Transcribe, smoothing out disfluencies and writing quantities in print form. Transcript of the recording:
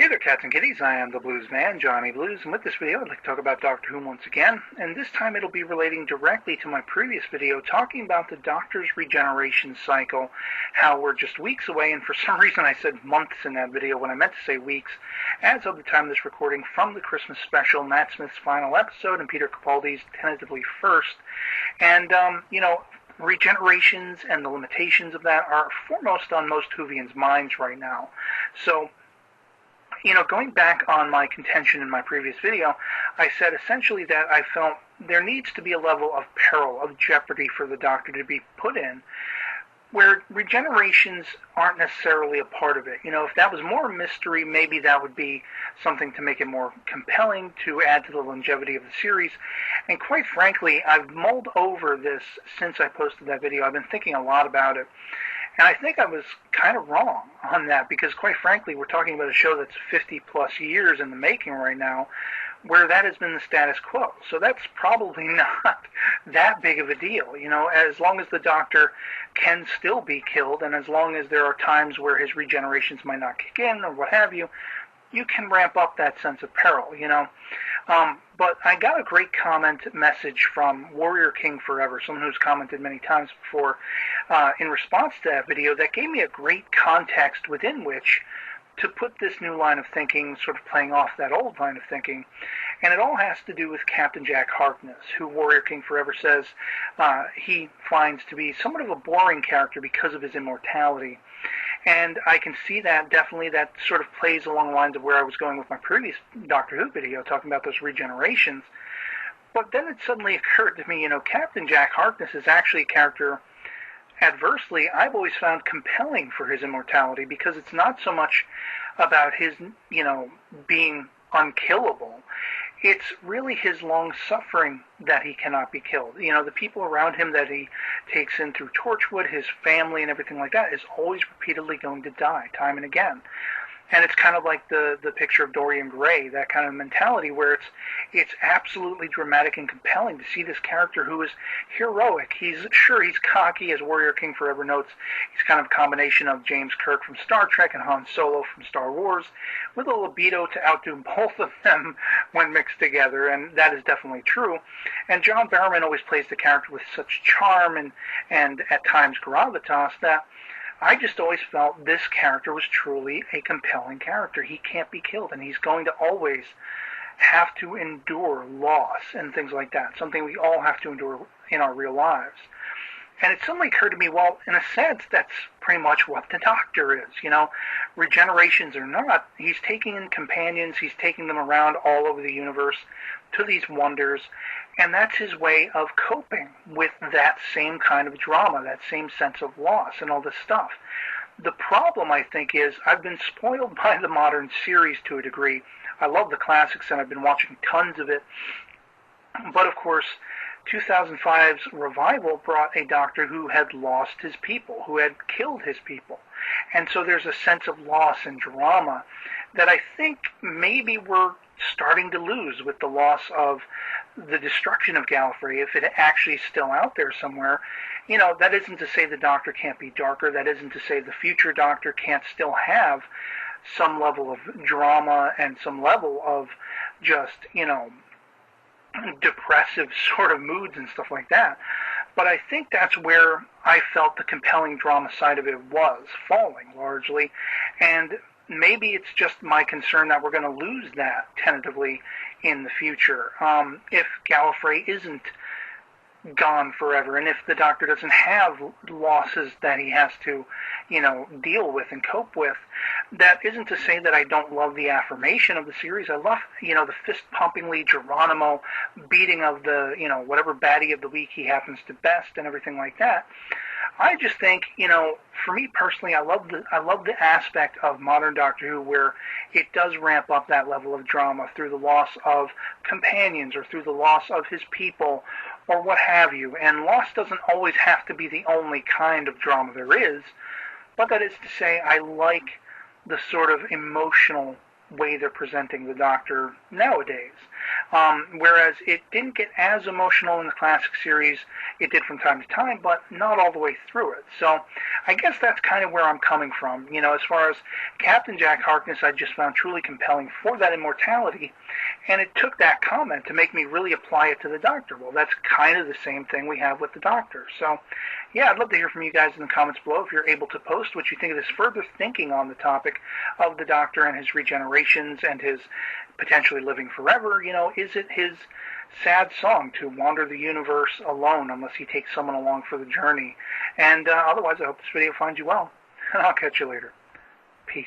Hey there, cats and kitties. I am the Blues Man, Johnny Blues, and with this video I'd like to talk about Doctor Who once again, and this time it'll be relating directly to my previous video talking about the Doctor's regeneration cycle, how we're just weeks away, and for some reason I said months in that video when I meant to say weeks, as of the time of this recording from the Christmas special, Matt Smith's final episode and Peter Capaldi's tentatively first, and, regenerations and the limitations of that are foremost on most Whovians' minds right now. So, going back on my contention in my previous video, I said essentially that I felt there needs to be a level of peril, of jeopardy for the Doctor to be put in, where regenerations aren't necessarily a part of it. If that was more mystery, maybe that would be something to make it more compelling, to add to the longevity of the series. And quite frankly, I've mulled over this since I posted that video. I've been thinking a lot about it. And I think I was kind of wrong on that because, quite frankly, we're talking about a show that's 50-plus years in the making right now where that has been the status quo. So that's probably not that big of a deal. As long as the Doctor can still be killed and as long as there are times where his regenerations might not kick in or what have you, you can ramp up that sense of peril, But I got a great comment message from Warrior King Forever, someone who's commented many times before, in response to that video that gave me a great context within which to put this new line of thinking, sort of playing off that old line of thinking. And it all has to do with Captain Jack Harkness, who Warrior King Forever says he finds to be somewhat of a boring character because of his immortality. And I can see that, definitely, that sort of plays along the lines of where I was going with my previous Doctor Who video, talking about those regenerations. But then it suddenly occurred to me, Captain Jack Harkness is actually a character, adversely, I've always found compelling for his immortality, because it's not so much about his, being unkillable. It's really his long suffering that he cannot be killed. The people around him that he takes in through Torchwood, his family and everything like that, is always repeatedly going to die, time and again. And it's kind of like the picture of Dorian Gray, that kind of mentality where it's absolutely dramatic and compelling to see this character who is heroic. He's cocky, as Warrior King Forever notes. He's kind of a combination of James Kirk from Star Trek and Han Solo from Star Wars, with a libido to outdo both of them when mixed together, and that is definitely true. And John Barrowman always plays the character with such charm and at times gravitas that I just always felt this character was truly a compelling character. He can't be killed, and he's going to always have to endure loss and things like that, something we all have to endure in our real lives. And it suddenly occurred to me, well, in a sense, that's pretty much what the Doctor is. Regenerations or not, he's taking in companions, he's taking them around all over the universe to these wonders, and that's his way of coping with that same kind of drama, that same sense of loss and all this stuff. The problem, I think, is I've been spoiled by the modern series to a degree. I love the classics, and I've been watching tons of it. But, of course, 2005's revival brought a Doctor who had lost his people, who had killed his people. And so there's a sense of loss and drama that I think maybe we're starting to lose with the loss of the destruction of Gallifrey, if it actually is still out there somewhere. That isn't to say the Doctor can't be darker. That isn't to say the future Doctor can't still have some level of drama and some level of just, depressive sort of moods and stuff like that. But I think that's where I felt the compelling drama side of it was falling largely. And maybe it's just my concern that we're going to lose that tentatively in the future. If Gallifrey isn't gone forever, and if the Doctor doesn't have losses that he has to, deal with and cope with, that isn't to say that I don't love the affirmation of the series. I love, the fist-pumpingly Geronimo beating of the, whatever baddie of the week he happens to best and everything like that. I just think, for me personally, I love the aspect of modern Doctor Who where it does ramp up that level of drama through the loss of companions or through the loss of his people or what have you. And loss doesn't always have to be the only kind of drama there is, but that is to say, I like the sort of emotional way they're presenting the Doctor nowadays. Whereas it didn't get as emotional in the classic series. It did from time to time, but not all the way through it. So I guess that's kind of where I'm coming from. As far as Captain Jack Harkness, I just found truly compelling for that immortality, and it took that comment to make me really apply it to the Doctor. Well, that's kind of the same thing we have with the Doctor. So, yeah, I'd love to hear from you guys in the comments below if you're able to post what you think of this further thinking on the topic of the Doctor and his regenerations and his potentially living forever. Is it his sad song to wander the universe alone unless he takes someone along for the journey? And otherwise, I hope this video finds you well, and I'll catch you later. Peace.